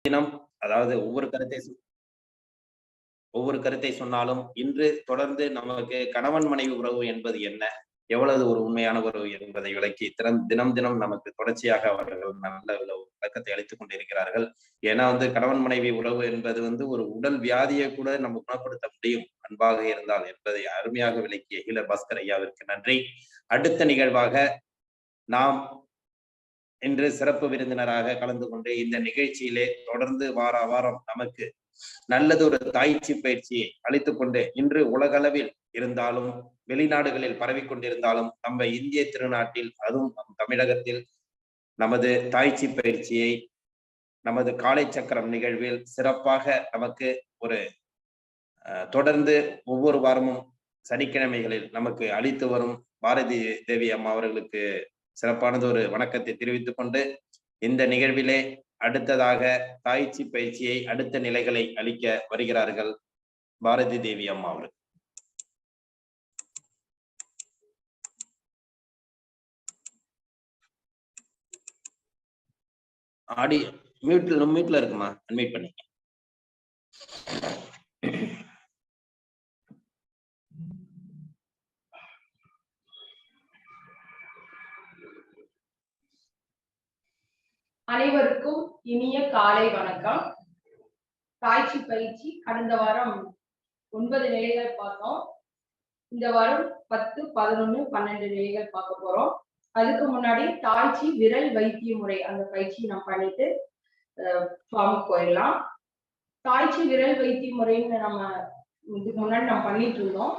தினம் அதாவது ஒவ்வொரு கருத்தை சொன்னாலும் இன்று தொடர்ந்து நமக்கு கணவன் மனைவி உறவு என்பது என்ன, எவ்வளவு ஒரு உண்மையான உறவு என்பதை விளக்கி தினம் தினம் நமக்கு தொடர்ச்சியாக அவர்கள் நல்ல விளக்கத்தை அளித்துக் கொண்டிருக்கிறார்கள். ஏன்னா கணவன் மனைவி உறவு என்பது ஒரு உடல் வியாதியை கூட நம்ம குணப்படுத்த முடியும் அன்பாக இருந்தால் என்பதை அருமையாக விளக்கிய ஹீலர் பாஸ்கர் ஐயாவிற்கு நன்றி. அடுத்த நிகழ்வாக நாம் இன்று சிறப்பு விருந்தினராக கலந்து கொண்டு இந்த நிகழ்ச்சியிலே தொடர்ந்து வாரம் நமக்கு நல்லது ஒரு தாய்ச்சி பயிற்சியை அளித்துக் கொண்டு இன்று உலகளவில் இருந்தாலும் வெளிநாடுகளில் பரவிக்கொண்டிருந்தாலும் நம்ம இந்திய திருநாட்டில் அதுவும் நம் தமிழகத்தில் நமது தாய்ச்சி பயிற்சியை நமது காலை சக்கரம் நிகழ்வில் சிறப்பாக நமக்கு ஒரு தொடர்ந்து ஒவ்வொரு வாரமும் சனிக்கிழமைகளில் நமக்கு அளித்து வரும் பாரதி தேவி அம்மா அவர்களுக்கு சிறப்பானது ஒரு வணக்கத்தை தெரிவித்துக் கொண்டு இந்த நிகழ்விலே அடுத்ததாக தாய்ச்சி பயிற்சியை அடுத்த நிலைகளை அளிக்க வருகிறார்கள் பாரதி தேவி அம்மா அவர்கள். ஆடியோ மியூட்ல இருக்குமா, அன்மியூட் பண்ணி. அனைவருக்கும் இனிய காலை வணக்கம். தாய்ச்சி பயிற்சி கடந்த வாரம் 9 நிலைகள் பார்த்தோம். இந்த வாரம் 10, 11, 12 நிலைகள் பார்க்க போறோம். அதுக்கு முன்னாடி தாய்ச்சி விரல் வைத்திய முறை அந்த பயிற்சி நம்ம பண்ணிட்டு ஃபார்முக்கு போயிடலாம். தாய்ச்சி விரல் வைத்திய முறைன்னு நம்ம இதுக்கு முன்னாடி நம்ம பண்ணிட்டு இருந்தோம்.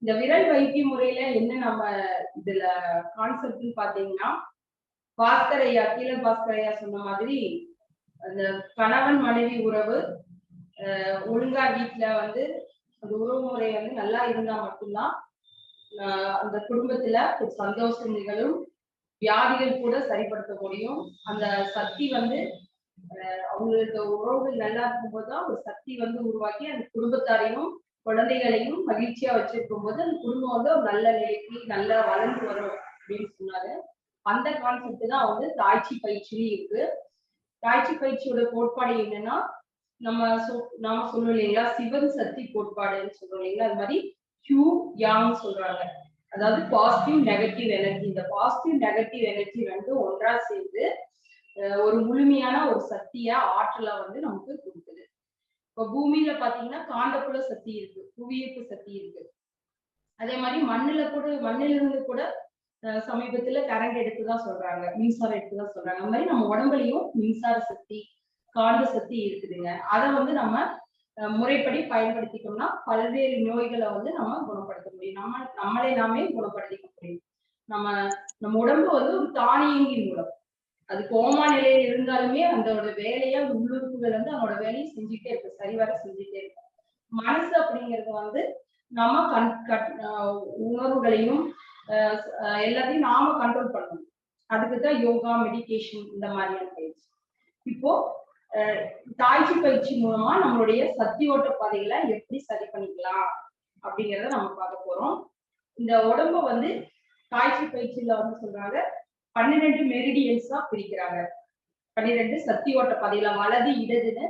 இந்த விரல் வைத்திய முறையில என்ன நம்ம இதுல கான்செப்ட்னு பாத்தீங்கன்னா, பாஸ்கர் ஐயா ஹீலர் பாஸ்கர் ஐயா சொன்ன மாதிரி அந்த கணவன் மனைவி உறவு ஒழுங்கா வீட்டுல அந்த உறவு முறை நல்லா இருந்தா மட்டும்தான் அந்த குடும்பத்துல ஒரு சந்தோஷம் நிகழும், வியாதிகள் கூட சரிப்படுத்த முடியும். அந்த சக்தி அவங்களுக்கு உறவுகள் நல்லா இருக்கும்போதுதான் ஒரு சக்தி உருவாக்கி அந்த குடும்பத்தாரையும் குழந்தைகளையும் மகிழ்ச்சியா வச்சிருக்கும் போது அந்த குடும்பம் ஒரு நல்ல நிலைக்கு நல்லா வளர்ந்து வரும் அப்படின்னு சொன்னாரு. அந்த கான்செப்ட் தான் தாய்ச்சி பயிற்சியும் இருக்கு. தாய்ச்சி பயிற்சியோட கோட்பாடு என்னன்னா, நாம சொல்றோம் இல்லைங்களா, சிவன் சக்தி கோட்பாடுன்னு சொல்றோம் இல்லைங்களா, அது மாதிரி ஹியூ யாங் சொல்றாங்க. அதாவது பாசிட்டிவ் நெகட்டிவ் எனர்ஜி, இந்த பாசிட்டிவ் நெகட்டிவ் எனர்ஜி ஒன்றா சேர்ந்து ஒரு முழுமையான ஒரு சக்தியா ஆற்றலா நமக்கு கொடுக்குது. இப்ப பூமியில பாத்தீங்கன்னா காந்தப்புல சக்தி இருக்கு, புவியீர்ப்பு சக்தி இருக்கு. அதே மாதிரி மண்ணிலிருந்து கூட சமீபத்துல கரண்ட் எடுத்துதான் சொல்றாங்க, மின்சாரம் எடுத்துதான் சொல்றாங்க. அந்த மாதிரி நம்ம உடம்புலயும் மின்சார சக்தி, காந்த சக்தி இருக்குதுங்க. அதை நம்ம முறைப்படி பயன்படுத்திக்கணும்னா பல்வேறு நோய்களை நம்ம குணப்படுத்த முடியும், நம்மளே நாமே குணப்படுத்திக்க முடியும். நம்ம உடம்பு ஒரு தானியங்கி மூலம், அது கோமா நிலையில இருந்தாலுமே அதோட வேலையா உள்ளுறுப்புகள் அதோட வேலையை செஞ்சுட்டே இருக்கு, சரிவர செஞ்சுட்டே இருக்கு. மனசு அப்படிங்கிறது நம்ம உணர்வுகளையும் எல்லாத்தையும் நாம கண்ட்ரோல் பண்ணணும். அதுக்குதான் யோகா, மெடிடேஷன் இந்த மாதிரியான பயிற்சி. இப்போ தாய்ச்சி பயிற்சி மூலமா நம்மளுடைய சக்தி ஓட்ட பாதைகளை எப்படி சரி பண்ணிக்கலாம் அப்படிங்கிறத நம்ம பார்க்க போறோம். இந்த உடம்ப தாய்ச்சி பயிற்சியில சொல்றாங்க 12 மெரிடியன்ஸா பிரிக்கிறாங்க. 12 சக்தி ஓட்ட பாதைகளா, வலது இடதுன்னு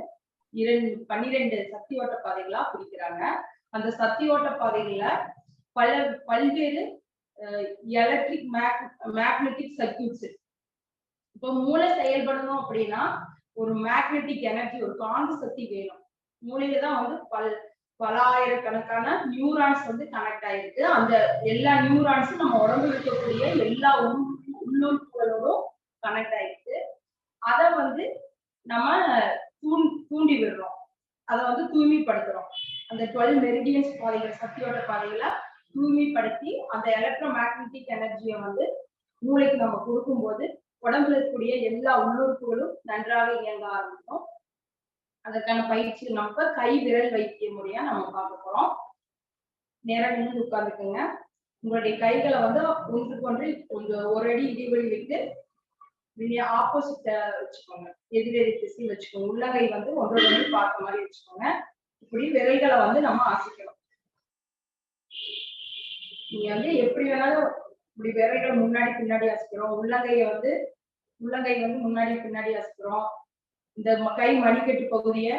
12 சக்தி ஓட்ட பாதைகளா பிரிக்கிறாங்க. அந்த சக்தி ஓட்ட பாதைகள்ல பல்வேறு எலக்ட்ரிக் மேக்னெட்டிக் சர்க்யூட்ஸ். இப்போ மூளை செயல்படணும் அப்படின்னா ஒரு மேக்னெட்டிக் எனர்ஜி, ஒரு காந்த சக்தி வேணும். மூளையில தான் பலாயிரக்கணக்கான நியூரான்ஸ் கனெக்ட் ஆயிருக்கு. அந்த எல்லா நியூரான்ஸும் நம்ம உடம்புல இருக்கக்கூடிய எல்லா உள்ளுறுப்புகளோடும் கனெக்ட் ஆயிருக்கு. அதை நம்ம தூண்டி விடுறோம், அதை தூய்மைப்படுத்துறோம். அந்த 12 மெரிடியன்ஸ் பாதைகள், சக்தியோட பாதைகளை தூய்மைப்படுத்தி அந்த எலக்ட்ரோ மேக்னெட்டிக் எனர்ஜியை மூளைக்கு நம்ம கொடுக்கும்போது உடம்புல இருக்கக்கூடிய எல்லா உள்ளுறுப்புகளும் நன்றாக இயங்க ஆரம்பிக்கும். அதற்கான பயிற்சி நம்ம கை விரல் வைத்திய முறையா நம்ம பார்க்க போறோம். நேரம் நின்று உட்கார்ந்துக்குங்க. உங்களுடைய கைகளை ஒன்றுக்கு ஒன்று கொஞ்சம் ஒரு அடி இடைவெளி விட்டு ஆப்போசிட்ட வச்சுக்கோங்க, எதிரெதி திசையில் வச்சுக்கோங்க. உள்ளங்கை ஒன்றோட பார்த்த மாதிரி வச்சுக்கோங்க. இப்படி விரல்களை நம்ம ஆசிக்கணும். நீங்க எப்படி வேணாலும் இப்படி விரல்கள் முன்னாடி பின்னாடி அசைக்கிறோம். உள்ளங்கை முன்னாடி பின்னாடி அசைக்கிறோம். இந்த கை மணிக்கட்டு பகுதியை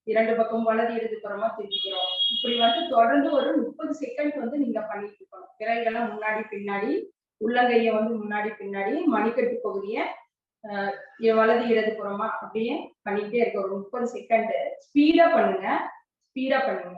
2 பக்கம் வலது இடதுபுறமா திருப்பிக்கிறோம். இப்படி வந்து தொடர்ந்து ஒரு 30 செகண்ட் வந்து நீங்க பண்ணிட்டு இருக்கணும். விரல்களை முன்னாடி பின்னாடி, உள்ளங்கைய வந்து முன்னாடி பின்னாடி, மணிக்கட்டு பகுதியை வலது இடதுபுறமா அப்படியே பண்ணிட்டே இருக்க ஒரு 30 செகண்ட். ஸ்பீடா பண்ணுங்க, ஸ்பீடா பண்ணுங்க.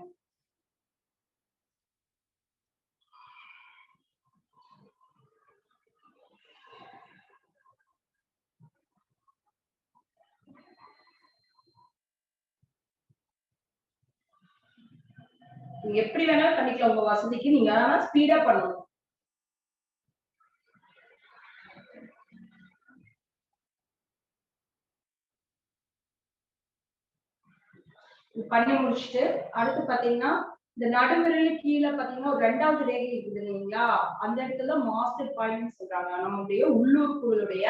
நீங்க எப்படி வேணாலும் பண்ணிக்கலாம் உங்க வசதிக்கு. நீங்க ஆனா ஸ்பீடா பண்ணணும். பண்ணி முடிச்சுட்டு அடுத்து பாத்தீங்கன்னா இந்த நடுவிரல் கீழே பாத்தீங்கன்னா ஒரு 2வது ரேகை இருக்குது இல்லைங்களா, அந்த இடத்துல மாஸ்டர் பாயிண்ட் சொல்றாங்க. நம்முடைய உள்ளுறுப்புகளுடைய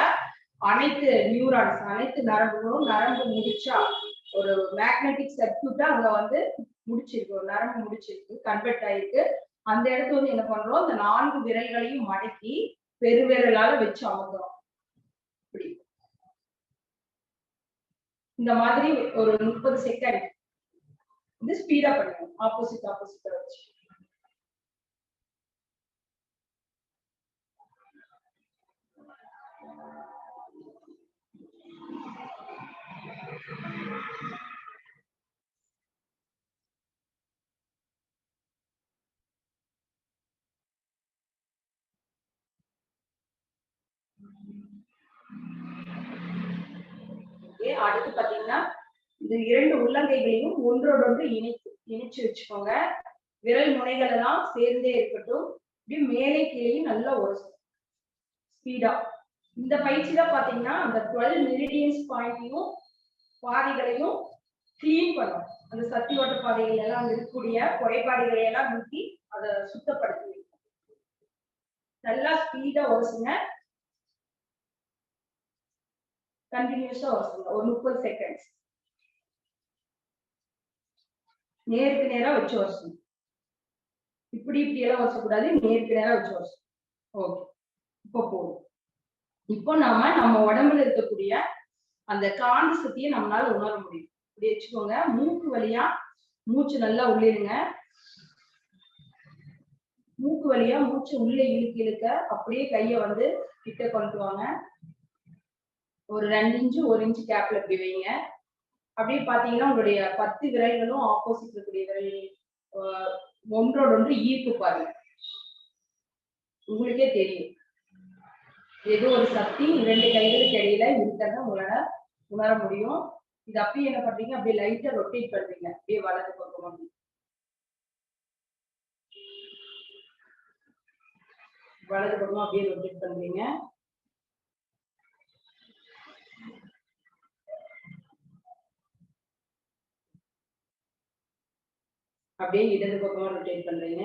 அனைத்து நியூரான்ஸ், அனைத்து நரம்புகளும் நரம்பு முடிச்சா ஒரு மேக்னெட்டிக் சர்க்யூட்டா அங்க வந்து முடிச்சிருக்கு, ஒரு நரம்பு முடிச்சிருக்கு, கன்வெர்ட் ஆயிருக்கு. அந்த இடத்துல வந்து என்ன பண்றோம், இந்த 4 விரல்களையும் மடக்கி பெருவிரலால வச்சு அமுக்குறோம். இப்படி இந்த மாதிரி ஒரு 30 செகண்ட் வந்து ஸ்பீடா பண்ணுங்க. ஆப்போசிட் வச்சு அடுத்து பாத்தீங்கன்னா இந்த 2 உள்ளங்கைகளையும் ஒன்றோடொன்று இணைச்சு வச்சுக்கோங்க. விரல் முனைகள் எல்லாம் சேர்ந்தே இருக்கட்டும். இப்படி மேலே கீழே நல்லா உரசும் ஸ்பீடா. இந்த பயிற்சியில பாத்தீங்கன்னா அந்த 12 மெரிடியன்ஸ் பாயிண்டையும் பாதைகளையும் கிளீன் பண்ணும். அந்த சக்தி ஓட்ட பாதைகள் எல்லாம் இருக்கக்கூடிய குறைபாடுகளை எல்லாம் நீக்கி அதை சுத்தப்படுத்தி நல்லா ஸ்பீடா உரசுங்க. கண்டினியூஸா உரசுங்க ஒரு 30 செகண்ட்ஸ். நேருக்கு நேரா வச்சு உரசணும். இப்படி எல்லாம் உரசக்கூடாது, நேருக்கு நேரா வச்சு உரசணும். ஓகே, இப்போ போதும். இப்போ நம்ம உடம்புல இருக்கக்கூடிய அந்த காந்த சக்தியை நம்மளால உணர முடியும். இப்படி வச்சுக்கோங்க. மூக்கு வழியா மூச்சு நல்லா உள்ளிருங்க. மூக்கு வழியா மூச்சு உள்ளே இழுக்க அப்படியே கைய வந்து கிட்ட கொண்டு வாங்க. ஒரு 2 இன்ச்சு 1 இன்ச்சு கேப்ல இப்படி வைங்க. அப்படியே பாத்தீங்கன்னா உங்களுடைய 10 விரல்களும் ஆப்போசிட் இருக்கக்கூடிய விரல் ஒன்றோடொன்று ஈர்ப்பு பாருங்க. உங்களுக்கே தெரியும் ஏதோ ஒரு சக்தி 2 கைகளுக்கு இடையில இருக்கிறத உங்களால உணர முடியும். இது அப்படியே என்ன பண்றீங்க, அப்படியே லைட்டா ரொட்டேட் பண்றீங்க. அப்படியே வலது பக்கம் வந்து வலது பக்கமா அப்படியே ரொட்டேட் பண்றீங்க. அப்படியே இடது பக்கமா ரொட்டேட் பண்றீங்க.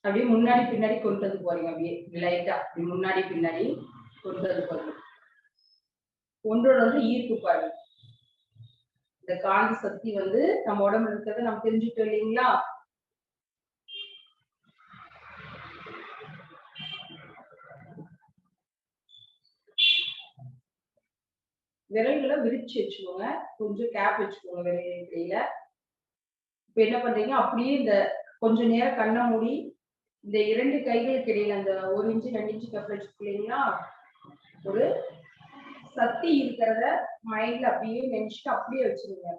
அப்படியே முன்னாடி பின்னாடி கொண்டு வந்து போறீங்க. அப்படியே லைட்டா அப்படி முன்னாடி பின்னாடி கொண்டு வந்து போறீங்க. ஒன்றோட வந்து ஈர்ப்பு பாருங்க. இந்த காந்த சக்தி வந்து நம்ம உடம்புல இருக்கிறத நம்ம தெரிஞ்சுட்டோம் இல்லைங்களா. விரல்களை விரிச்சு வச்சுக்கோங்க. கொஞ்சம் கேப் வச்சுக்கோங்க விரல் இடையில. இப்ப என்ன பண்றீங்க, அப்படியே இந்த கொஞ்ச நேரம் கண்ணை மூடி இந்த 2 கைகளுக்கு இடையில அந்த 1 இன்ச்சு 2 இன்ச்சு கேப் வச்சுக்கீங்களா, ஒரு சக்தி இருக்கிறத மைண்ட்ல அப்படியே நினைச்சுட்டு அப்படியே வச்சிருங்க.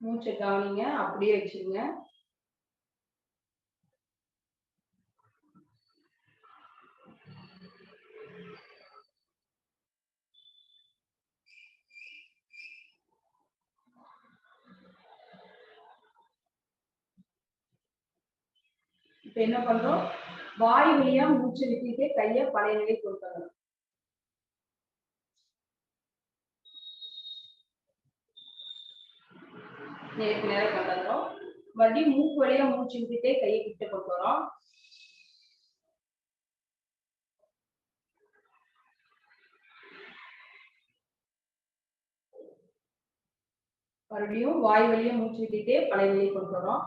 மூச்சை கவனிங்க, அப்படியே வச்சிருங்க. இப்ப என்ன பண்றோம், வாய் வழியா மூச்சு விட்டுட்டே கைய பழைய நிலை கொண்டு வரணும். நேருக்கு நேரம் கொண்டு வரோம். மறுபடியும் மூக்கு வழியா மூச்சு விட்டுட்டே கையை கிட்ட கொண்டு வரோம். மறுபடியும் வாய் வழியா மூச்சு விட்டுட்டே பழைய நிலை கொண்டு வரோம்.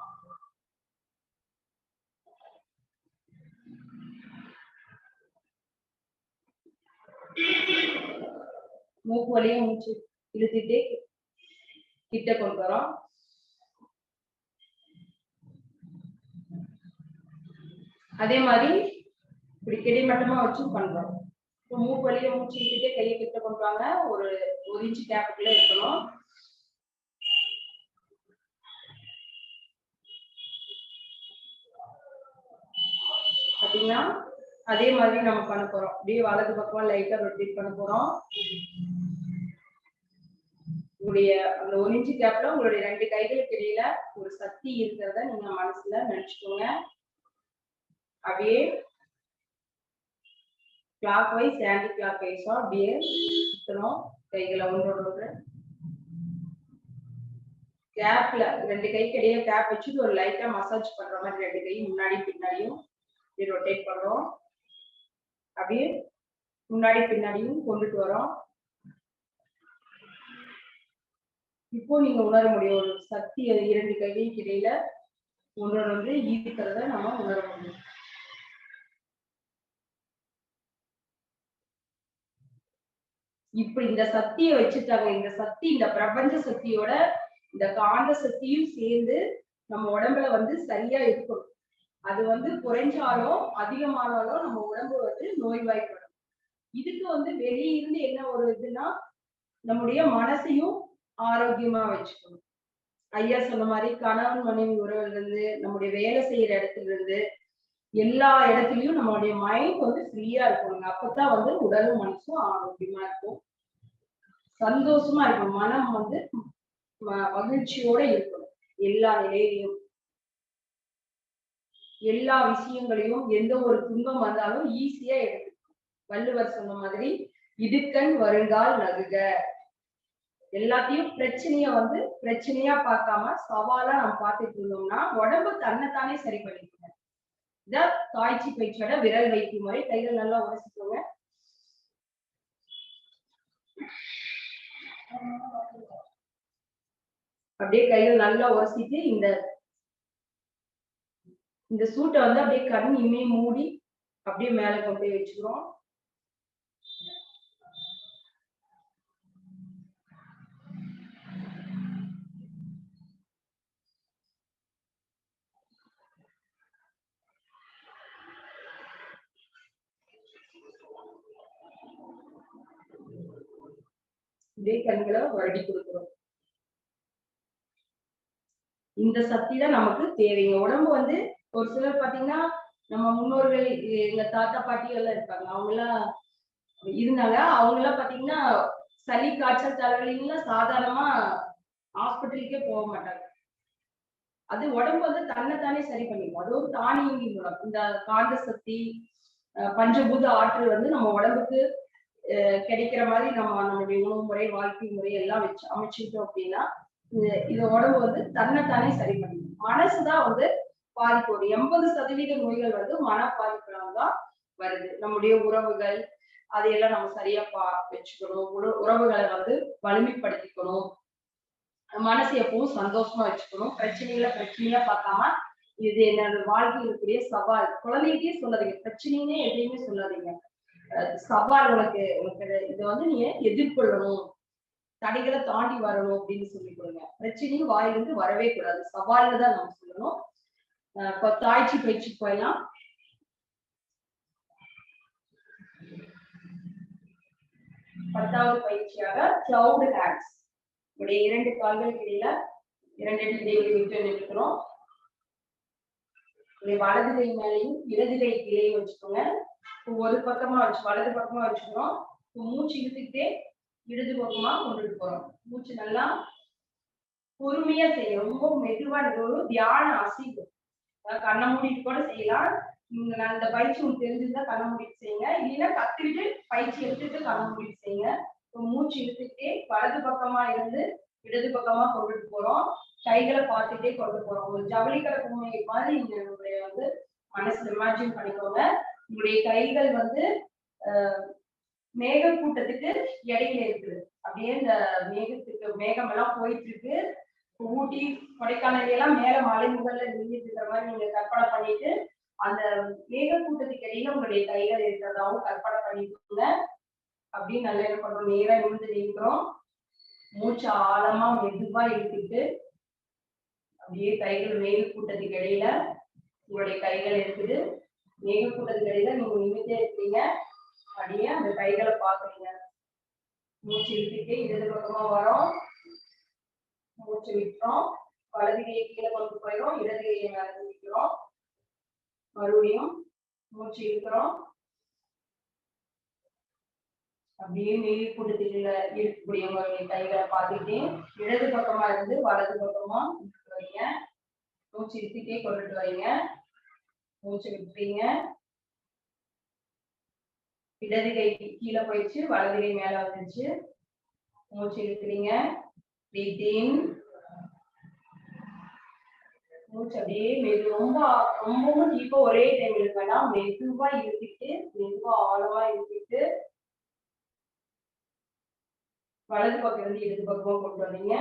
மூக்கு வழியா மூச்சு இழுத்துட்டே கிட்ட கொண்டு வரோம். அதே மாதிரி இப்படி கிடைமட்டமா வச்சு பண்றோம். மூக்கு வழியா மூச்சு இழுத்துட்டே கையை கிட்ட கொண்டு வாங்க. ஒரு 1 இன்ச் கேப்புக்குள்ள இருக்கணும். அப்படின்னா அதே மாதிரி நம்ம பண்ண போறோம். அப்படியே வலது பக்கம் லைட்டா ரொட்டேட் பண்ண போறோம். உங்களுடைய அந்த 1 இன்ச் கேப்ல உங்களுடைய 2 கைகளுக்கு இடையில ஒரு சக்தி இருக்கிறத நீங்க மனசுல நினைச்சுக்கோங்க. அப்படியே கிளாக் வைஸ் ஆன்டி கிளாக் வைஸா அப்படியே சுத்தணும். கைகளை ஒன்றோட கேப்ல 2 கைக்கு இடையே கேப் வச்சுட்டு ஒரு லைட்டா மசாஜ் பண்ற மாதிரி 2 கை முன்னாடி பின்னாடியும் ரொட்டேட் பண்றோம். அப்படியே முன்னாடி பின்னாடியும் கொண்டுட்டு வரோம். இப்போ நீங்க உணர முடியும் ஒரு சக்தி 2 கைகளுக்கு இடையில ஒன்றோடு ஈர்க்கிறத நம்ம உணர முடியும். இப்படி இந்த சக்தியை வச்சுட்டாங்க. இந்த சக்தி இந்த பிரபஞ்ச சக்தியோட இந்த காந்த சக்தியும் சேர்ந்து நம்ம உடம்புல சரியா இருக்கும். அது குறைஞ்சாலும் அதிகமானாலும் நம்ம உடம்பு நோய்வாய்ப்படும். இதுக்கு வெளியிருந்து என்ன ஒரு இதுன்னா நம்முடைய மனசையும் ஆரோக்கியமா வச்சுக்கணும். ஐயா சொன்ன மாதிரி கணவன் மனைவி உறவுல இருந்து நம்முடைய வேலை செய்யற இடத்துல இருந்து எல்லா இடத்துலயும் நம்மளுடைய மைண்ட் ஃப்ரீயா இருக்கணும். அப்பதான் உடலும் மனசும் ஆரோக்கியமா இருக்கும், சந்தோஷமா இருக்கும், மனம் மகிழ்ச்சியோட இருக்கணும். எல்லா நிலையிலையும் எல்லா விஷயங்களையும் எந்த ஒரு துன்பம் வந்தாலும் ஈஸியா எடுத்துக்கணும். வள்ளுவர் சொன்ன மாதிரி இடுக்கண் வருங்கால் நகுக. எல்லாத்தையும் பிரச்சனையா பார்க்காம சவாலா நம்ம பார்த்துட்டு இருந்தோம்னா உடம்பு தன்னைத்தானே சரி பண்ணிக்கணும். இதான் தாய்ச்சி பயிற்சியோட விரல் வைக்கும் முறை. கைகள் நல்லா உரசிக்கோங்க. அப்படியே கைகள் நல்லா உரசிட்டு இந்த சூட்டை அப்படியே கண் இமை மூடி அப்படியே மேல கொண்டு போய் வச்சுக்கிறோம். அப்படியே கண்களை வருடி கொடுக்கிறோம். இந்த சக்தி தான் நமக்கு தேவைங்க. உடம்பு ஒரு சிலர் பாத்தீங்கன்னா நம்ம முன்னோர்கள் எங்க தாத்தா பாட்டி எல்லாம் இருக்காங்க, அவங்க எல்லாம் இருந்தாங்க. அவங்க எல்லாம் பாத்தீங்கன்னா சளி காய்ச்சல் தலைவலிங்கெல்லாம் சாதாரணமா ஹாஸ்பிட்டலுக்கே போக மாட்டாங்க. அது உடம்பு தன்னைத்தானே சரி பண்ணிக்கும். அது ஒரு தானியங்கி மூலம் இந்த காந்த சக்தி பஞ்சபூத ஆற்றல் நம்ம உடம்புக்கு கிடைக்கிற மாதிரி நம்மளுடைய உணவு முறை வாழ்க்கை முறை எல்லாம் வச்சு அமைச்சுட்டோம் அப்படின்னா இது உடம்பு தன்னைத்தானே சரி பண்ணிக்கும். மனசுதான் பாதிப்பு. 80% நோய்கள் மன பாதிப்புனால்தான் வருது. நம்முடைய உறவுகள் அதையெல்லாம் நம்ம சரியா வச்சுக்கணும். உறவுகளை வலிமைப்படுத்திக்கணும். மனசு எப்பவும் சந்தோஷமா வச்சுக்கணும். பிரச்சனையா பார்க்காம இது என்னோட வாழ்க்கையில் இருக்கக்கூடிய சவால். குழந்தைகிட்டே சொல்லாதீங்க, பிரச்சனையே எதையுமே சொல்லாதீங்க. சவால் உனக்கு இதை நீ எதிர்கொள்ளணும், தடைகளை தாண்டி வரணும் அப்படின்னு சொல்லி கொடுங்க. பிரச்சனையும் வாயிலிருந்து வரவே கூடாது, சவால்னு தான் நம்ம சொல்லணும். இப்போ தாய்ச்சி பயிற்சி போயலாம். பத்தாவது பயிற்சியாக கிளவுட் ஹேண்ட்ஸ். உடைய 2 கால்களுக்கு இடையில 2 அடி இடைவெளி விட்டு நிற்கிறோம். வலது கை மேலையும் இடது கை கீழே வச்சுக்கோங்க. ஒரு பக்கமா வலது பக்கமா வச்சுக்கிறோம். மூச்சு இழுத்துக்கிட்டே இடது பக்கமா கொண்டுட்டு போறோம். மூச்சு நல்லா பொறுமையா செய்யும். ரொம்ப மெதுவா ஒரு தியான அசைவு. கண்ணை மூடிட்டு கூட செய்யலாம். அந்த பயிற்சி உங்களுக்கு தெரிஞ்சிருந்தா கண்ணை மூடிட்டு செய்யுங்க. இல்லைன்னா கத்துக்கிட்டு பயிற்சி எடுத்துட்டு கண்ணை மூடிட்டு செய்யுங்க. மூச்சு இழுத்துக்கிட்டே வலது பக்கமா இருந்து இடது பக்கமா கொண்டுட்டு போறோம். கைகளை பார்த்துட்டே கொண்டு போறோம். ஒரு ஜவுளிக்கடை பொம்மை மாதிரி நீங்க மனசுல இமேஜின் பண்ணிக்கோங்க. உங்களுடைய கைகள் மேக கூட்டத்துக்கு இடையில இருக்குது. அப்படியே இந்த மேகம் எல்லாம் போயிட்டு இருக்கு. ஊட்டி கொடைக்கானல் எல்லாம் மேல மலை முகல்ல நின்றுட்டு இருக்கிற மாதிரி நீங்க கற்பனை பண்ணிட்டு அந்த மேக கூட்டத்துக்கு இடையில உங்களுடைய கைகள் இருக்கிறதாவும் கற்பனை பண்ணிக்கோங்க. அப்படியே நல்லா என்ன பண்றோம், நேரா நிமிர்ந்து நிற்கிறோம். மூச்சு ஆழமா மெதுவா இழுத்துட்டு அப்படியே கைகள் மேல் கூட்டத்துக்கு இடையில உங்களுடைய கைகளை எடுத்துட்டு மேல் கூட்டத்துக்கு இடையில நீங்க நிமிர்ந்தே இருக்கீங்க. அப்படியே அந்த கைகளை பாக்குறீங்க. மூச்சு இழுத்துட்டு இடது பக்கமா வரோம், மூச்சு விட்டுறோம், வலது கையை கீழே கொண்டு போயிடும், இடது கையை மேல தூக்கிறோம். மறுபடியும் மூச்சு இழுக்கிறோம். அப்படியே மேல் கூட்டத்தில் இருக்கக்கூடியவங்களுடைய கைகளை பார்த்துக்கிட்டே இடது பக்கமா இருந்து வலது பக்கமா கொண்டுட்டு வரீங்க. மூச்சு இழுத்துட்டே கொண்டுட்டு வரீங்க. மூச்சு விட்டுறீங்க. இடது கை கீழே போயிடுச்சு, வலது கை மேல வந்துருச்சு. மூச்சு இழுக்கிறீங்க. breathe in. மூச்சு அப்படியே ரொம்பவும் டீப்பா ஒரே டைம் இழுக்கனா மெதுவா இழுத்துட்டு மெதுவா ஆழமா இழுத்துட்டு வலது பக்கம் இருந்து இடது பக்கமா கொண்டு வரீங்க.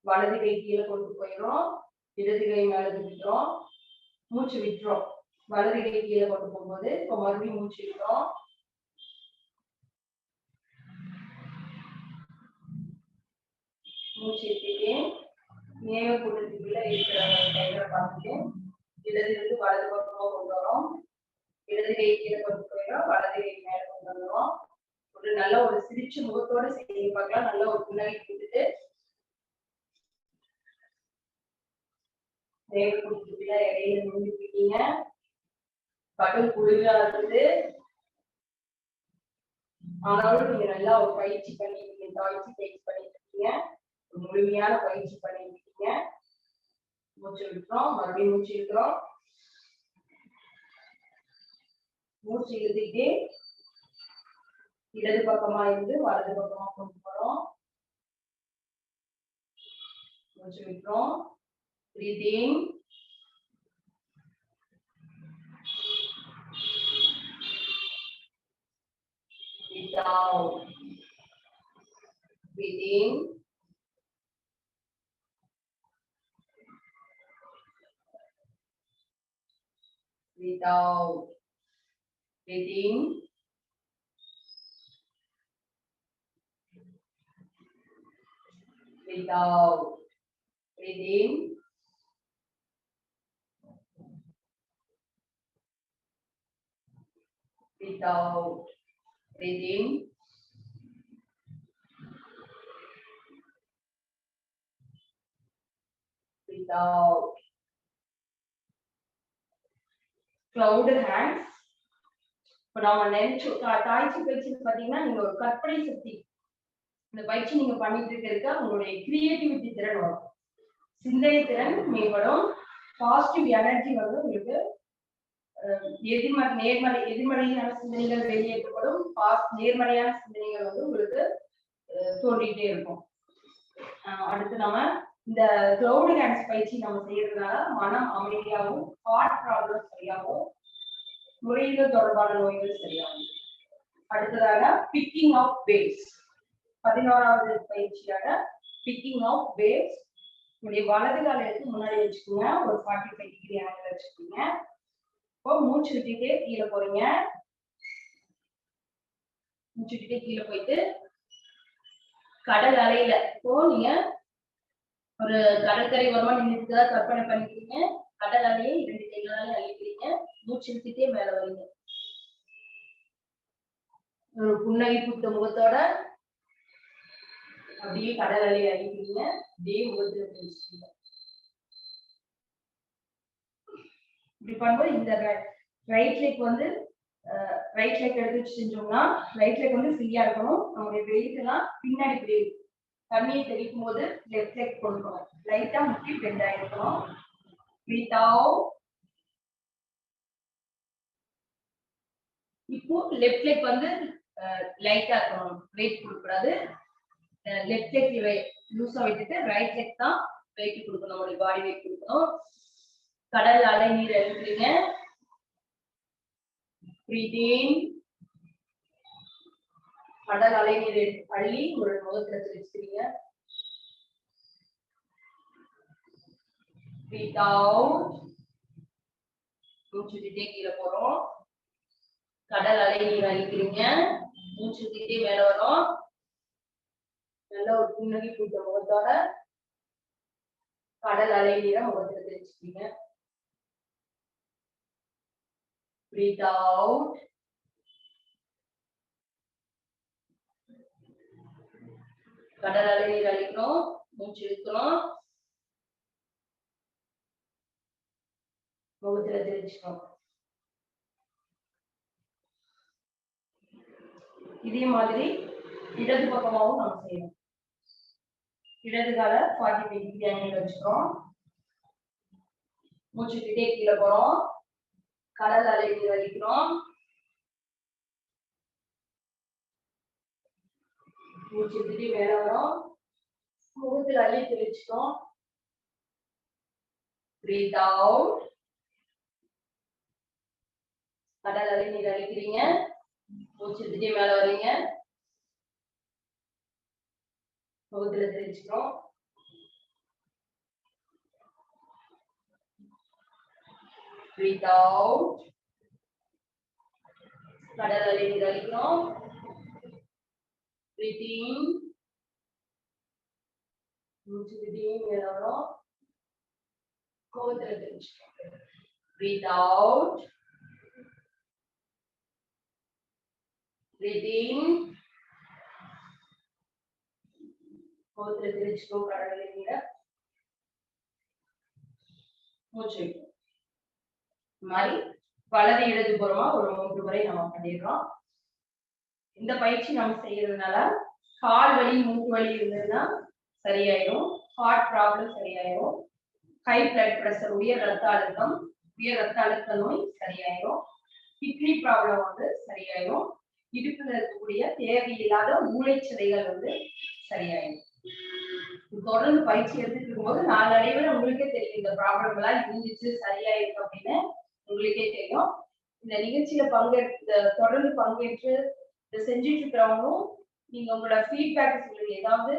வலது கை கீழே கொண்டு போயிடும், இடது கை மேல விட்டுறோம். மூச்சு விட்டுறோம். வலது கை கீழே கொண்டு போகும்போது இப்போ மறுபடியும் மூச்சு விட்டுறோம். மூச்சு விட்டுட்டு மேல கூட்டத்துக்குள்ள இருக்கிற கைகளை பார்த்துட்டு இடது இருந்து வலது பக்கமா கொண்டு வரோம். இடது கை கீழே கொண்டு போயிடும், வலது கை மேல கொண்டு வந்துடும். ஒரு நல்ல ஒரு சிரிச்ச முகத்தோட செய்ய பார்க்கலாம். நல்ல ஒரு புன்னகை கொடுத்துட்டு மேல கூட்டத்துக்குள்ள இடையில நின்றுட்டீங்க. கடும் குளிரா இருக்குது, ஆனாலும் நீங்க நல்லா ஒரு பயிற்சி பண்ணிருக்கீங்க. பயிற்சி பண்ணிட்டு இருக்கீங்க, முழுமையான பயிற்சி பண்ணிட்டு இருக்கீங்க. மூச்சு விட்டுறோம், மறுபடியும் மூச்சு இழுக்கிறோம். மூச்சு இழுத்துட்டு இடது பக்கமா இருந்து வலது பக்கமா கொண்டு போறோம். மூச்சு விட்டுறோம். breathe in. breathe out. breathe in. breathe out. breathe in. breathe out. breathe in. breathe out. breathe in. breathe out. cloud hands. இப்போ நாம நினைச்சு தாய்ச்சி பயிற்சி பாத்தீங்கன்னா நீங்க ஒரு கற்பனை சக்தி, இந்த பயிற்சி நீங்க பண்ணிட்டு இருக்கிறதுக்கு உங்களுடைய கிரியேட்டிவிட்டி திறன் வரும், சிந்தனை திறன் மேம்படும், பாசிட்டிவ் எனர்ஜி வந்து உங்களுக்கு எதிர்மறையான சிந்தனைகள் வெளியேற்றப்படும், நேர்மறையான சிந்தனைகள் வந்து உங்களுக்கு தோன்றிட்டே இருக்கும். அடுத்து நம்ம இந்த கிளவுட் ஹேண்ட்ஸ் பயிற்சி நம்ம செய்யறதுனால மனம் அமைதியாகவும், ஹார்ட் ப்ராப்ளம் சரியாகவும், நுரையீரல் தொடர்பான நோய்கள் சரியாகும். அடுத்ததாக பிக்கிங் ஆஃப் வேவ்ஸ், 11வது பயிற்சியாக பிக்கிங் ஆஃப் வேவ்ஸ். உங்களுடைய வலது காலை எடுத்து முன்னாடி வச்சுக்கோங்க, ஒரு 45 டிகிரி ஆங்கிள் வச்சுக்கோங்க. இப்போ மூச்சு விட்டுட்டே கீழே போறீங்க. மூச்சு விட்டுட்டே கீழே போயிட்டு கடல் அலையில இப்போ நீங்க ஒரு கடற்கரை ஓரமா நின்றுட்டு கற்பனை பண்ணிக்கிறீங்க. கடல் அலையை 2 கைகளால அழிக்கிறீங்க. மூச்சு இழுத்துட்டே மேல வரீங்க. ஒரு புன்னகை பூத்த முகத்தோட அப்படியே கடல் அலையை அழிக்கிறீங்க. அப்படியே முகத்துல பிடிச்சிட்டீங்க. இப்படி பண்ணும்போது இந்த ரைட் லெக் வந்து ரைட் லெக் எடுத்து வச்சு செஞ்சோம்னா ரைட் லெக் வந்து ஃப்ரீயா இருக்கணும். நம்மளுடைய வெயிட் எல்லாம் பின்னாடி இப்படி தண்ணியை தெளிக்கும் போது லெஃப்ட் லெக் கொண்டு போகணும். லைட்டா முக்கி பெண்ட் ஆயிருக்கணும். Breath out. இப்போ லெஃப்ட் லெக் வந்து லைட்டா இருக்கணும், வெயிட் கொடுக்கக்கூடாது. லெஃப்ட் லெக் லூஸா விட்டுட்டு ரைட் லெக் தான் வெயிட் கொடுக்கணும், நம்மளுடைய பாடி வெயிட் கொடுக்கணும். கடல் அலை நீர் எடுக்கிறீங்க. breathe in. கடல் அலை நீர் அள்ளி ஒரு முகத்துல தெளிச்சுக்கிறீங்க. breathe out. மூச்சு விட்டுட்டே கீழே போறோம். கடல் அலை நீர் அழிக்கிறீங்க. மூச்சு விட்டுட்டே மேல வரும். நல்ல ஒரு புன்னகை பூத்த முகத்தோட கடல் அலை நீரை முகத்துல தெரிச்சுக்கீங்க. Breathe out. கடல் அலை நீர் அழிக்கணும். மூச்சு இழுக்கணும். முகத்துல தெரிச்சுக்கணும். இதே மாதிரி இடது பக்கமாவும் நம்ம செய்யணும். இடது கால 45 டிகிரி ஆங்கிள் வச்சுக்கிறோம். மூச்சு விட்டுட்டே கீழே போறோம். கடல் அலை நீர் அழிக்கிறோம். மூச்சு விட்டுட்டே மேல வரும். முகத்துல அள்ளி தெளிச்சுட்டோம். Breathe out. கடல் அலை நீர் அழிக்கிறீங்க. மூச்சு விட்டுட்டே மேல வரீங்க. முகத்துல தெளிச்சுக்கிறோம். Breathe out. கடல் அலை நீர் அழிக்கிறோம். Breathe in. மூச்சு விட்டுட்டே மேல வரும். முகத்துல தெளிச்சுக்கிறோம். Breathe out. Breathe in. முகத்துல தெளிச்சுக்கிறோம். கடல் அலை நீரை மூச்சு வைக்கும். இந்த மாதிரி வலது இடது புறமா ஒரு 3 முறை நம்ம பண்ணிடுறோம். இந்த பயிற்சி நம்ம செய்யறதுனால கால் வலி மூட்டு வலி இருந்ததுன்னா சரியாயிடும். ஹார்ட் ப்ராப்ளம் சரியாயிடும். ஹை பிளட் பிரஷர் உயர் ரத்த அழுத்த நோய் சரியாயிடும். கிட்னி ப்ராப்ளம் வந்து சரியாயிடும். இடுப்புல இருக்கக்கூடிய தேவையில்லாத மூளைச்சதைகள் வந்து சரியாயிடும். தொடர்ந்து பயிற்சி எடுத்துட்டு இருக்கும்போது நாளடைவில் உங்களுக்கே தெரியும் இந்த ப்ராப்ளம் எல்லாம் இருந்துச்சு சரியாயிருக்கு அப்படின்னு உங்களுக்கே தெரியும். இந்த நிகழ்ச்சியில தொடர்ந்து பங்கேற்று இதை செஞ்சுட்டு இருக்கிறவங்களும் நீங்க உங்களோட ஃபீட்பேக் சொல்லுங்க. ஏதாவது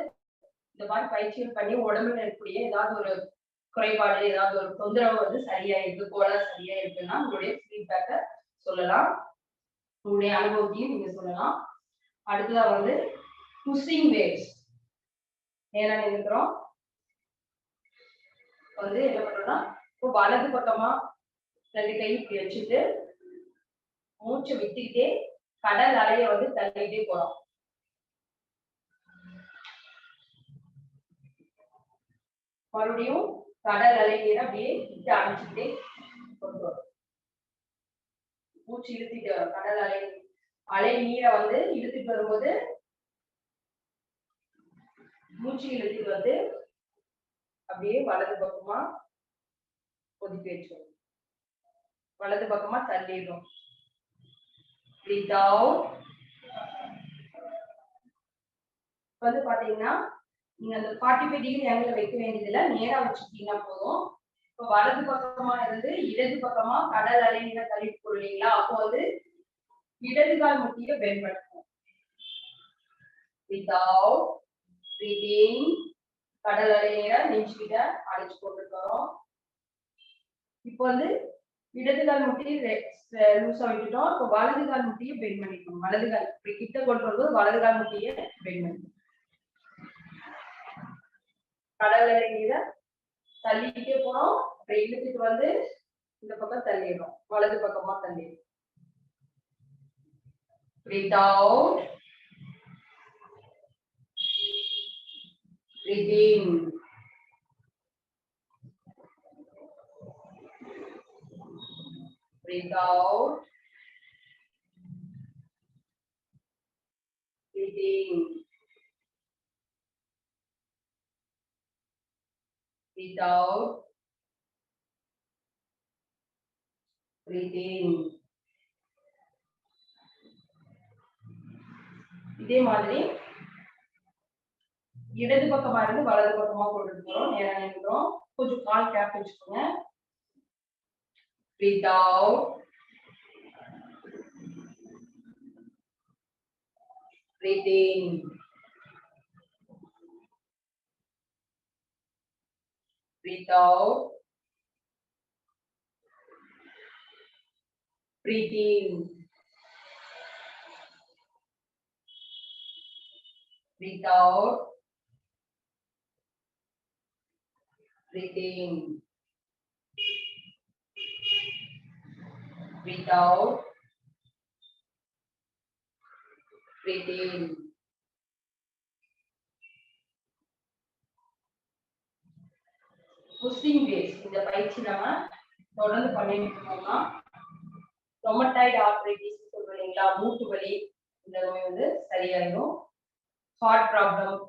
இந்த மாதிரி பயிற்சிகள் பண்ணி உடம்புல இருக்கக்கூடிய ஏதாவது ஒரு குறைபாடு ஏதாவது ஒரு தொந்தரவு வந்து சரியா இருக்கு போல சரியா இருக்குன்னா உங்களுடைய ஃபீட்பேக்கை சொல்லலாம். உங்களுடைய அனுபவத்தையும் நீங்க சொல்லலாம். அடுத்ததா வந்து புஷிங் வேவ்ஸ் நேரம் இருக்கிறோம். வந்து என்ன பண்றோம்னா இப்போ வலது பக்கமா 2 கை இப்படி வச்சுட்டு மூச்சு விட்டுக்கிட்டே கடல் அலைய வந்து தள்ளிட்டே போறோம். மறுபடியும் கடல் அலை நீரை அப்படியே கிட்ட அணைச்சிக்கிட்டே கொண்டு வரும். மூச்சு இழுத்துட்டு வரும். கடல் அலை நீரை வந்து இழுத்துட்டு வரும்போது மூச்சு இழுத்துட்டு வந்து அப்படியே வலது பக்கமா ஒதுக்கி வச்சிடும். வலது பக்கமா தள்ளிடும். Breathe out. வந்து பாத்தீங்கன்னா நீங்க அந்த 45 டிகிரி ஆங்கிள் வைக்க வேண்டியதில்லை. நேரா வச்சுட்டீங்கன்னா போதும். இப்போ வலது பக்கமா இருந்து இடது பக்கமா கடல் அலை நீரை தள்ளிட்டு போடுவீங்களா, அப்போ வந்து இடது கால் முட்டிய பெண்ட் பண்ணுவோம். Breathe out. Breathe in. கடல் அலை நீரை நெஞ்சுக்கிட்ட அழைச்சு போட்டுக்கிறோம். இப்போ வந்து இடது கால் முட்டியை லூசா விட்டுட்டோம். இப்போ வலது கால் முட்டியை பெண்ட் பண்ணிக்கணும். வலது கால் இப்படி கிட்ட கொண்டு வரும்போது வலது கால் முட்டியை பெண்ட் பண்ணிக்கணும். கடல் அலை நீரை தள்ளிக்கிட்டே போனோம். அப்புறம் இழுத்துட்டு வந்து இந்த பக்கம் தள்ளிடுறோம். வலது பக்கமா தள்ளிடுறோம். Breathe out. Breathe in. Breathe out. Breathe in. Breathe out. Breathe in. இதே மாதிரி இடது பக்கமா இருந்து வலது பக்கமா கொண்டு போறோம். நேரம் நின்றோம். கொஞ்சம் கால் கேப் வச்சுக்கோங்க. Breathe out. Breathe in. Breathe out. Breathe in. breathe out, breathe in, breathe out, breathe in. Pushing phase இந்த பயிற்சி நம்ம தொடர்ந்து பண்ணிட்டு இருக்கோம்னா ரொமட்டாய்டு ஆர்த்ரைட்டிஸ் சொல்றீங்களா, மூட்டு வலி, இந்த நோய் வந்து சரியாயிடும். ஹார்ட் ப்ராப்ளம்,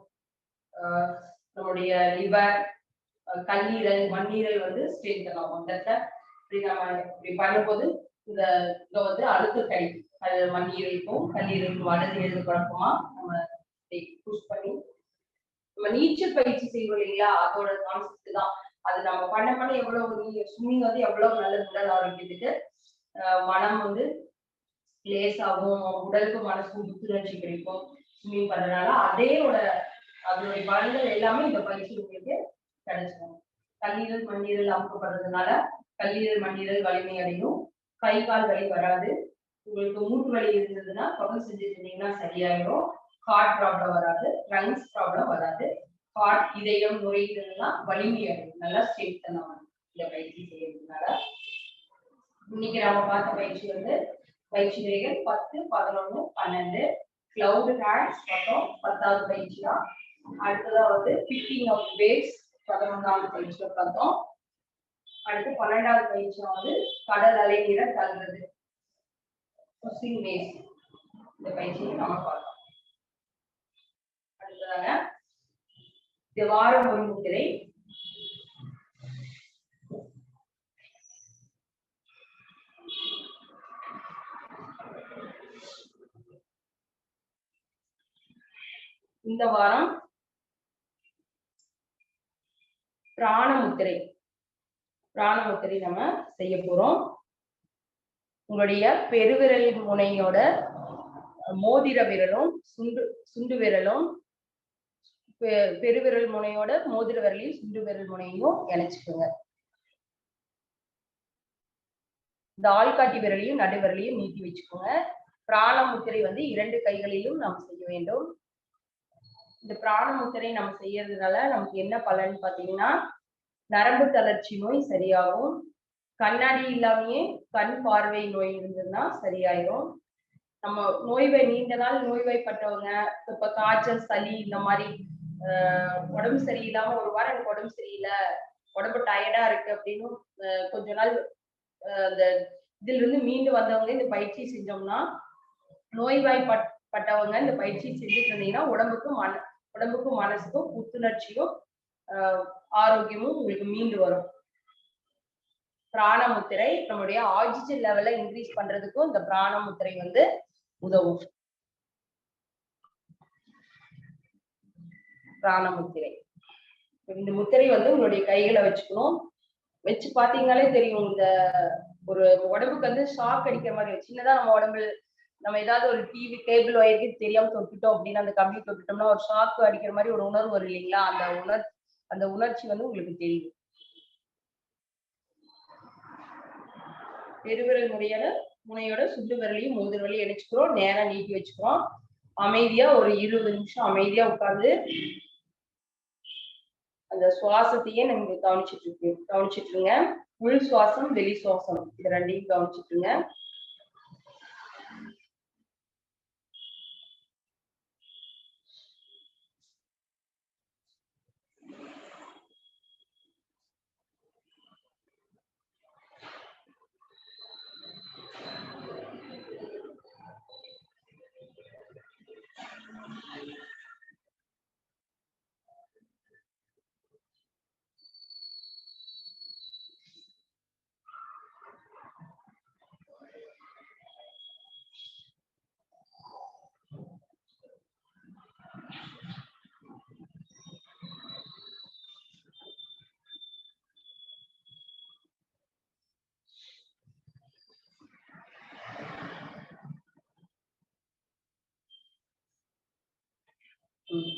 நம்முடைய லிவர், கல்லீரல், மண்ணீரல் வந்து ஸ்ட்ரென்தன் ஆகும். இப்படி நம்ம இப்படி பண்ணும்போது இந்த இங்க வந்து அழுத்தம் கிடைக்கும். அது மண்ணீரலுக்கும் கல்லீரலுக்கும் வலது எழுது குழப்பமா நம்ம புஷ் பண்ணி நம்ம நீச்சல் பயிற்சி செய்வோம் இல்லைங்களா, அதோட கான்செப்ட் தான். அது நம்ம பண்ண பண்ண எவ்வளவு ஸ்விம்மிங் வந்து எவ்வளவு நல்ல உடல் ஆரோக்கியத்துக்கு, மனம் வந்து லேசாகும், உடலுக்கு மனசுக்கும் புத்துணர்ச்சி கிடைக்கும் ஸ்விம்மிங் பண்றதுனால. அதனுடைய பலன்கள் எல்லாமே இந்த பயிற்சி உங்களுக்கு கிடைச்சிடும். கல்லீரல் மண்ணீரல் அமுக்கப்படுறதுனால கல்லீரல் மண்ணீரல் வலிமை அடையும், கை கால் வலி வராது. உங்களுக்கு மூட்டு வலி இருந்ததுன்னா தொடர்ந்து செஞ்சுட்டு இருந்தீங்கன்னா சரியாயிடும். ஹார்ட் ப்ராப்ளம் வராது, லங்ஸ் ப்ராப்ளம் வராது. ஹார்ட், இதயம், நுரையீரல்லாம் வலிமை அடையும், நல்லா ஸ்ட்ரென்தன் ஆகும் இந்த பயிற்சி செய்யறதுனால. இன்னைக்கு நம்ம பார்த்த பயிற்சி வந்து பயிற்சி முறைகள் 10, 11, 12. கிளவுட் ஹேண்ட்ஸ் மற்றும் 10வது பயிற்சி தான். அடுத்ததா வந்து பிக்கிங் ஆஃப் வேவ்ஸ் 11வது பயிற்சியில பார்த்தோம். அடுத்து 12வது பயிற்சி வந்து கடல் அலை நீரை தள்ளுறது, புஷிங் வேவ்ஸ், இந்த பயிற்சியை நம்ம பார்த்தோம். அடுத்ததாக இந்த வாரம் ஒரு முத்திரை. இந்த வாரம் பிராணமுத்திரை நம்ம செய்ய போறோம். உங்களுடைய பெருவிரல் முனையோட மோதிர விரலும் சுண்டு விரலும், பெருவிரல் முனையோட மோதிர விரலையும் சுண்டு விரல் முனையும் இணைச்சுக்கோங்க. இந்த ஆள்காட்டி விரலையும் நடு விரலையும் நீட்டி வச்சுக்கோங்க. பிராணமுத்திரை வந்து 2 கைகளிலும் நாம் செய்ய வேண்டும். இந்த பிராணமுத்திரை நம்ம செய்யறதுனால நமக்கு என்ன பலன் பாத்தீங்கன்னா, நரம்பு தளர்ச்சி நோய் சரியாகும். கண்ணாடி இல்லாமையே கண் பார்வை நோய் இருந்ததுன்னா சரியாயிடும். நம்ம நீண்ட நாள் நோய்வாய்ப்பட்டவங்க, இப்ப காய்ச்சல், சளி, இந்த மாதிரி உடம்பு சரியில்லாம ஒரு வாரம் எனக்கு உடம்பு சரியில்லை, உடம்பு டயர்டா இருக்கு அப்படின்னு கொஞ்ச நாள் அந்த இதுல இருந்து மீண்டு வந்தவங்க இந்த பயிற்சி செஞ்சோம்னா, நோய்வாய்ப்பட்டவங்க இந்த பயிற்சி செஞ்சுட்டு இருந்தீங்கன்னா உடம்புக்கும் மனசுக்கும் புத்துணர்ச்சியும் ஆரோக்கியமும் உங்களுக்கு மீண்டு வரும். பிராணமுத்திரை நம்மளுடைய ஆக்சிஜன் லெவலை இன்க்ரீஸ் பண்றதுக்கும் இந்த பிராணமுத்திரை வந்து உதவும். பிராணமுத்திரை, இந்த முத்திரை வந்து உங்களுடைய கைகளை வச்சுக்கணும். வச்சு பாத்தீங்கன்னாலே தெரியும், இந்த ஒரு உடம்புக்கு வந்து ஷாக் அடிக்கிற மாதிரி. சின்னதா நம்ம ஏதாவது ஒரு டிவி கேபிள் வயருக்கு தெரியாம தொட்டுட்டோம் அப்படின்னா, அந்த கம்பி தொட்டுட்டோம்னா ஒரு ஷாக் அடிக்கிற மாதிரி ஒரு உணர்வு வரும் இல்லைங்களா, அந்த உணர்ச்சி வந்து உங்களுக்கு தெரியும். பெருவிரல் முனையோட சுண்டு விரலையும் மோதிர விரலையும் இணைச்சுக்கிறோம். நேரம் நீட்டி வச்சுக்கிறோம். அமைதியா ஒரு 20 நிமிஷம் அமைதியா உட்கார்ந்து அந்த சுவாசத்தையே நீங்க கவனிச்சுட்டுருங்க. உள் சுவாசம், வெளி சுவாசம், இது ரெண்டையும் கவனிச்சுட்டுருங்க.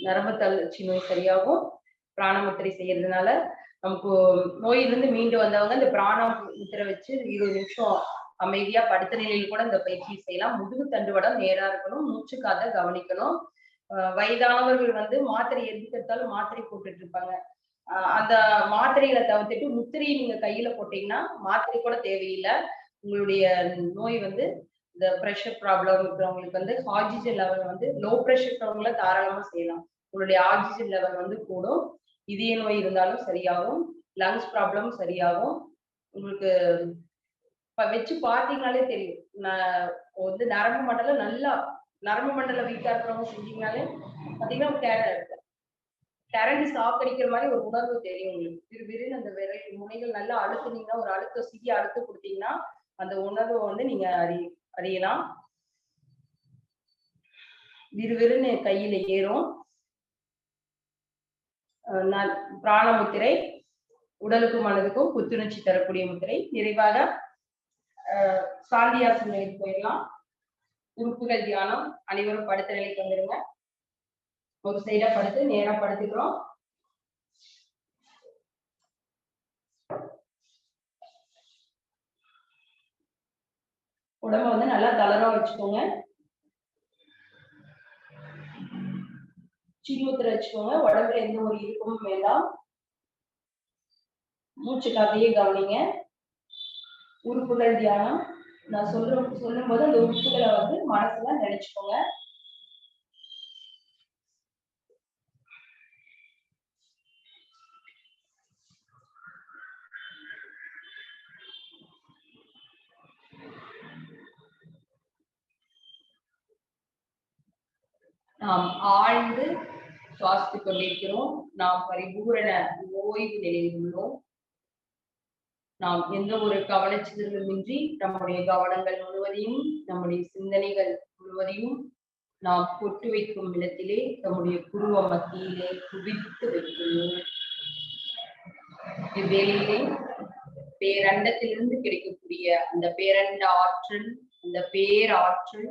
நரம்பு தளர்ச்சி நோய் சரியாகும் பிராணமுத்திரை செய்யறதுனால. நமக்கு நோயிலிருந்து மீண்டு வந்தவங்க இந்த பிராணமுத்திரை வச்சு 20 நிமிஷம் அமைதியா படுத்த நிலையில் கூட இந்த பயிற்சி செய்யலாம். முதுகு தண்டுவடம் நேரா இருக்கணும், மூச்சு காத்த கவனிக்கணும். வயதானவர்கள் வந்து மாத்திரை எதுக்கெடுத்தாலும் மாத்திரை போட்டுட்டு இருப்பாங்க. அந்த மாத்திரைகளை தவிர்த்துட்டு முத்திரையை நீங்க கையில போட்டீங்கன்னா மாத்திரை கூட தேவையில்லை. உங்களுடைய நோய் வந்து இந்த பிரஷர் ப்ராப்ளம் இருக்கிறவங்களுக்கு வந்து ஆக்சிஜன் லெவல் வந்து லோ பிரஷர் இருக்கிறவங்கள தாராளமா செய்யலாம். உங்களுடைய ஆக்சிஜன் லெவல் வந்து கூடும். இதய நோய் இருந்தாலும் சரியாகும். லங்ஸ் ப்ராப்ளம் சரியாகும். உங்களுக்கு வச்சு பார்த்தீங்கனாலே தெரியும். வந்து நரம்பு மண்டலம் நல்லா நரம்பு மண்டலம் வீக்கா இருக்கிறவங்க செஞ்சீங்கனாலே பாத்தீங்கன்னா கரண்ட் ஷாக் அடிக்கிற மாதிரி ஒரு உணர்வு தெரியும் உங்களுக்கு. விறுவிறுன்னு அந்த விரல் முனைகள் நல்லா அழுத்துனீங்கன்னா, ஒரு அழுத்த சிறிய அழுத்தம் கொடுத்தீங்கன்னா அந்த உணர்வை வந்து நீங்க அறியலாம். விறுவிறுன்னு கையில ஏறும். பிராண முத்திரை உடலுக்கும் மனதுக்கும் புத்துணர்ச்சி தரக்கூடிய முத்திரை. நிறைவாக சாந்தியாசன நிலைக்கு போயிடலாம். உறுப்புகள் தியானம். அனைவரும் படுத்த நிலைக்கு வந்துருங்க. ஒரு சைடா படுத்து நேரா படுத்துக்கிறோம். உடம்ப வந்து நல்லா தளரா வச்சுக்கோங்க. சின்முத்திரை வச்சுக்கோங்க. உடம்புல எந்த ஒரு இறுக்கமும் வேண்டாம். மூச்சு காத்தையே கவனிங்க. உறுப்புகள் தியானம். நான் சொல்லும் போது அந்த உறுப்புகளை வந்து மனசுல நினைச்சுக்கோங்க. நாம் ஆழ்ந்து சுவாசித்துக் கொண்டிருக்கிறோம். நாம் பரிபூரண ஓய்வு நிலையில் உள்ளோம். நாம் எந்த ஒரு கவனச்சிதறலுமின்றி நம்முடைய கவனங்கள் முழுவதையும் நம்முடைய சிந்தனைகள் முழுவதையும் நாம் பொட்டு வைக்கும் இடத்திலே நம்முடைய புருவ மத்தியிலே குவித்து வைத்துள்ளோம். இவ்வேளையிலே பேரண்டத்திலிருந்து கிடைக்கக்கூடிய அந்த பேரண்ட ஆற்றல், அந்த பேராற்றல்,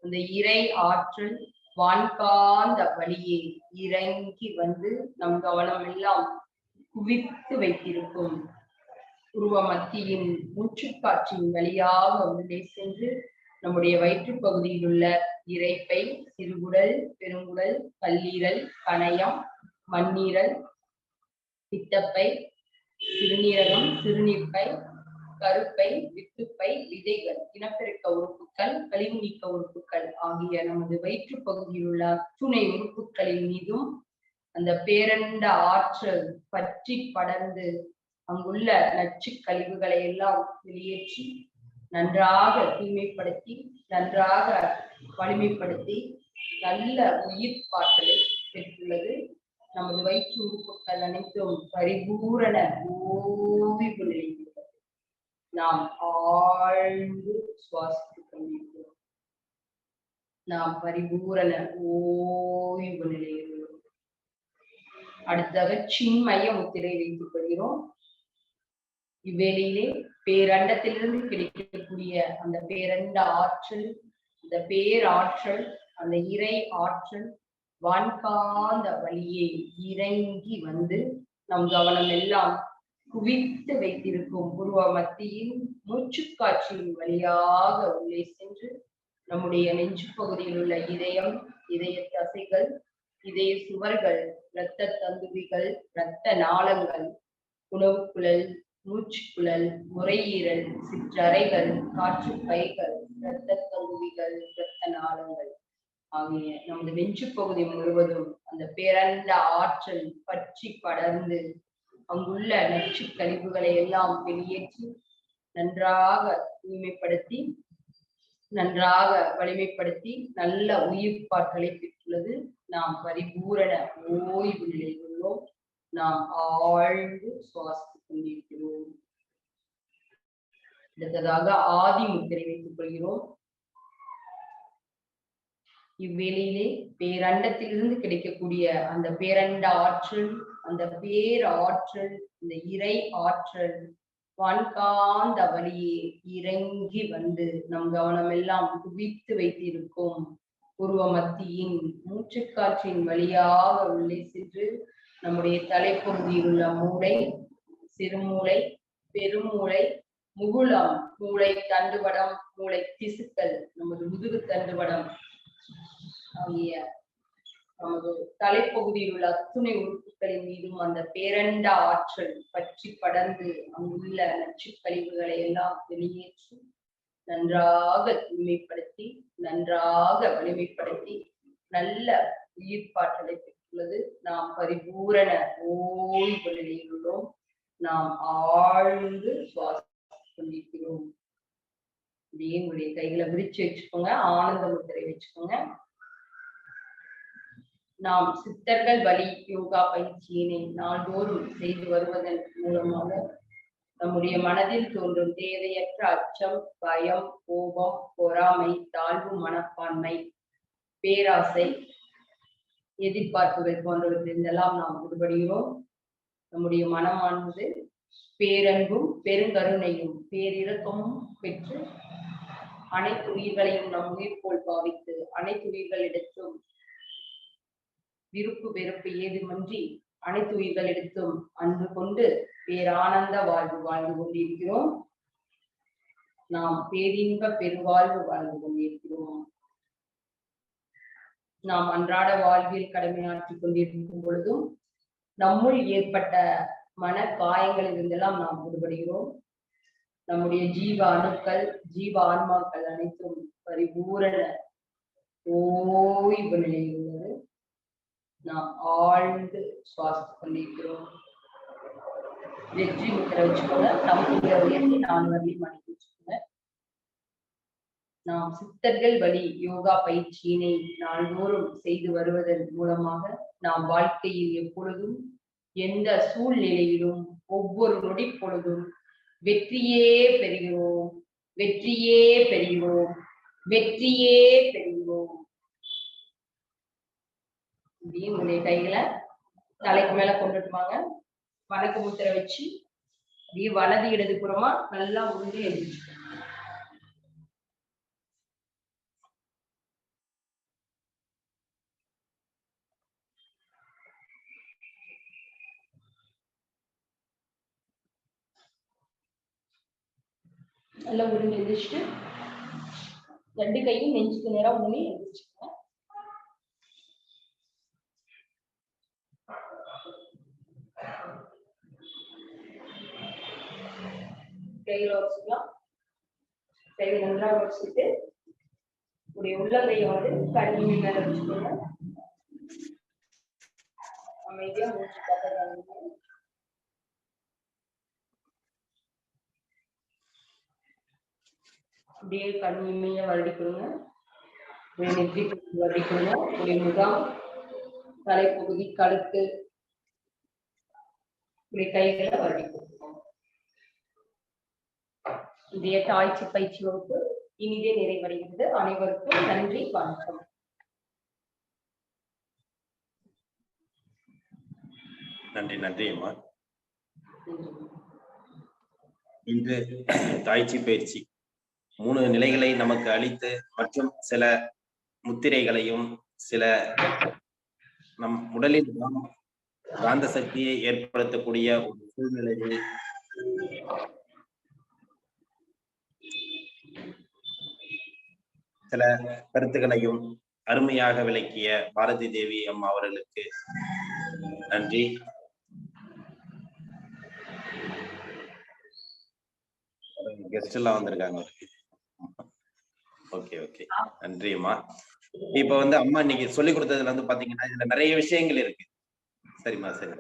அந்த இறை ஆற்றல் வான்காந்த வழியே இறங்கி வந்து நம் கவனம் எல்லாம் குவித்து வைத்திருக்கும் உருவ மத்தியின் மூச்சுக்காற்றின் வழியாக உள்ளே சென்று நம்முடைய வயிற்று பகுதியில் உள்ள இரைப்பை, சிறுகுடல், பெருங்குடல், கல்லீரல், கணையம், மண்ணீரல், பித்தப்பை, சிறுநீரகம், சிறுநீர்ப்பை, கருப்பை, வித்துப்பை, விதைகள், இனப்பெருக்க உறுப்புகள், கழிவு நீக்க உறுப்புகள் ஆகிய நமது வயிற்று பகுதியில் உள்ள துணை உறுப்புகளின் மீதும் அந்த பேரண்ட ஆற்றல் பற்றி படர்ந்து அங்குள்ள நச்சு கழிவுகளை எல்லாம் வெளியேற்றி நன்றாக தூய்மைப்படுத்தி நன்றாக வலிமைப்படுத்தி நல்ல உயிர் பாற்றலை பெற்றுள்ளது. நமது வயிற்று உறுப்புகள் அனைத்தும் பரிபூரண ஓய்வு நிலையில் நாம் ஆழ்ந்து சுவாசித்துக் கொண்டிருக்கிறோம். நாம் பரிபூரண ஓய்வு நிலையில் உள்ளோம். அடுத்ததாக சின்மய முத்திரை வைத்துக் கொள்கிறோம். இவ்வேளையிலே பேரண்டத்திலிருந்து கிடைக்கக்கூடிய அந்த பேரண்ட ஆற்றல், அந்த பேராற்றல், அந்த இறை ஆற்றல் வான்காந்த வழியே இறங்கி வந்து நம் கவனம் எல்லாம் குவித்து வைத்திருக்கும் உருவ மத்தியில் மூச்சுக்காட்சியின் வழியாக உள்ளே சென்று நம்முடைய நெஞ்சு பகுதியில் உள்ள இதயம், இதய தசைகள், இதய சுவர்கள், இரத்த தந்துவிகள், இரத்த நாளங்கள், உணவுக்குழல், மூச்சுக்குழல், நுரையீரல், சிற்றறைகள், காற்று பைகள், இரத்த தந்துவிகள், இரத்த நாளங்கள் ஆகிய நமது நெஞ்சு பகுதி முழுவதும் அந்த பேரண்ட ஆற்றல் பற்றி படர்ந்து அங்குள்ள நச்சு கழிவுகளை எல்லாம் வெளியேற்றி நன்றாக தூய்மைப்படுத்தி நன்றாக வலிமைப்படுத்தி நல்ல உயிர் பாற்றலை பெற்றுள்ளது. நாம் பரிபூரண ஓய்வு நிலையில் உள்ளோம். நாம் ஆழ்ந்து சுவாசித்துக் கொண்டிருக்கிறோம். அடுத்ததாக ஆதி முத்திரை வைத்துக் கொள்கிறோம். இவ்வேளையிலே பேரண்டத்திலிருந்து கிடைக்கக்கூடிய அந்த பேரண்ட ஆற்றல், அந்த பேராற்றல், இந்த இறை ஆற்றல் வான்காந்த வழியே இறங்கி வந்து நம் கவனம் எல்லாம் குவித்து வைத்திருக்கும் உருவ மத்தியின் மூச்சுக்காற்றின் வழியாக உள்ளே சென்று நம்முடைய தலைப்பகுதியில் உள்ள மூளை, சிறுமூளை, பெருமூளை, முகுளம், மூளை தண்டுவடம், மூளை திசுக்கள், நமது முதுகு தண்டுவடம் ஆகிய நமது தலைப்பகுதியில் உள்ள அத்துணை உறுப்புகளின் மீதும் அந்த பேரண்ட ஆற்றல் பற்றி படர்ந்து அங்குள்ள நச்சுக் கழிவுகளை எல்லாம் வெளியேற்றி நன்றாக தூய்மைப்படுத்தி நன்றாக வலிமைப்படுத்தி நல்ல உயிர்ப்பாற்றலை பெற்றுள்ளது. நாம் பரிபூரண ஓய்வு நிலையில் உள்ளோம். நாம் ஆழ்ந்து சுவாசித்துக் கொண்டிருக்கிறோம். அப்படியே உங்களுடைய கைகளை விரிச்சு வச்சுக்கோங்க. ஆனந்த முத்திரை வச்சுக்கோங்க. நாம் சித்தர்கள் வழி யோகா பயிற்சியினை நாள்தோறும் செய்து வருவதன் மூலமாக நம்முடைய மனதில் தோன்றும் தேவையற்ற அச்சம், பயம், கோபம், பொறாமை, தாழ்வு மனப்பான்மை, பேராசை, எதிர்பார்ப்புகள் போன்றவற்றிலிருந்தெல்லாம் நாம் விடுபடுகிறோம். நம்முடைய மனமானது பேரன்பும் பெருங்கருணையும் பேரிரக்கமும் பெற்று அனைத்து உயிர்களையும் நம் உயிர் போல் பாவித்து அனைத்து உயிர்களிடத்தும் விருப்பு வெறுப்பு ஏதுமின்றி அனைத்து உயிர்களிடத்தும் அன்பு கொண்டு பேரானந்த வாழ்வு வாழ்ந்து கொண்டிருக்கிறோம். நாம் பேரின்ப பெருவாழ்வு வாழ்ந்து கொண்டிருக்கிறோம். நாம் அன்றாட வாழ்வில் கடமையாற்றிக் கொண்டிருக்கும் பொழுதும் நம்முள் ஏற்பட்ட மன காயங்களில் இருந்தெல்லாம் நாம் விடுபடுகிறோம். நம்முடைய ஜீவ அணுக்கள், ஜீவ ஆன்மாக்கள் அனைத்தும் பரிபூரண ஓய்வு நிலையில் உள்ளது. நாம் ஆழ்ந்து சுவாசித்துக் கொண்டிருக்கிறோம். வெற்றி முத்திரை வச்சுக்கோங்க. தம்முடைய உயர்த்தி 4 வரலையும் மடக்கி வச்சுக்கோங்க. நாம் சித்தர்கள் வழி யோகா பயிற்சியினை நாள்தோறும் செய்து வருவதன் மூலமாக நாம் வாழ்க்கையில் எப்பொழுதும் எந்த சூழ்நிலையிலும் ஒவ்வொரு நொடி பொழுதும் வெற்றியே பெறுகிறோம், வெற்றியே பெறுகிறோம், வெற்றியே பெறுகிறோம். இப்படியே உங்களுடைய கைகளை தலைக்கு மேல கொண்டுட்டு வாங்க. வணக்க முத்திரை வச்சு அப்படியே வலது இடது புறமா நல்லா உருண்டு எழுதிச்சு. நல்லா உருண்டு எழுதிச்சுட்டு 2 கையும் நெஞ்சுக்கு நேரம் ஊனி எழுதிச்சுக்கோங்க. கையில வச்சுக்கலாம். கையை நன்றாக வச்சுட்டு உடைய உள்ளங்கையை வந்து கண்ணி மேல வச்சுக்கோங்க. அமைதியா மூச்சு காட்டுங்க. அப்படியே கண்ணிமைய வருடிக்கொடுங்க. நெற்றி வருடிக்கொடுங்க. உடைய முகம், தலைப்பகுதி, கழுத்து, உடைய கைகளை வருடிக்கொடுங்க. இன்றைய தாய்ச்சி பயிற்சி வகுப்பு இனிதே நிறைவடைகிறது. அனைவருக்கும் நன்றி, வணக்கம். நன்றி. நன்றி அம்மா. இன்று தாய்ச்சி பயிற்சி 3 நிலைகளை நமக்கு அளித்து மற்றும் சில முத்திரைகளையும் சில நம் உடலில் காந்த சக்தியை ஏற்படுத்தக்கூடிய ஒரு சூழ்நிலையில் சில கருத்துக்களையும் அருமையாக விளக்கிய பாரதி தேவி அம்மா அவர்களுக்கு நன்றி. கெஸ்ட் எல்லாம் வந்திருக்காங்க. ஓகே ஓகே, நன்றி அம்மா. இப்ப வந்து அம்மா இன்னைக்கு சொல்லி கொடுத்ததுல வந்து பாத்தீங்கன்னா இதுல நிறைய விஷயங்கள் இருக்கு. சரிம்மா, சரி.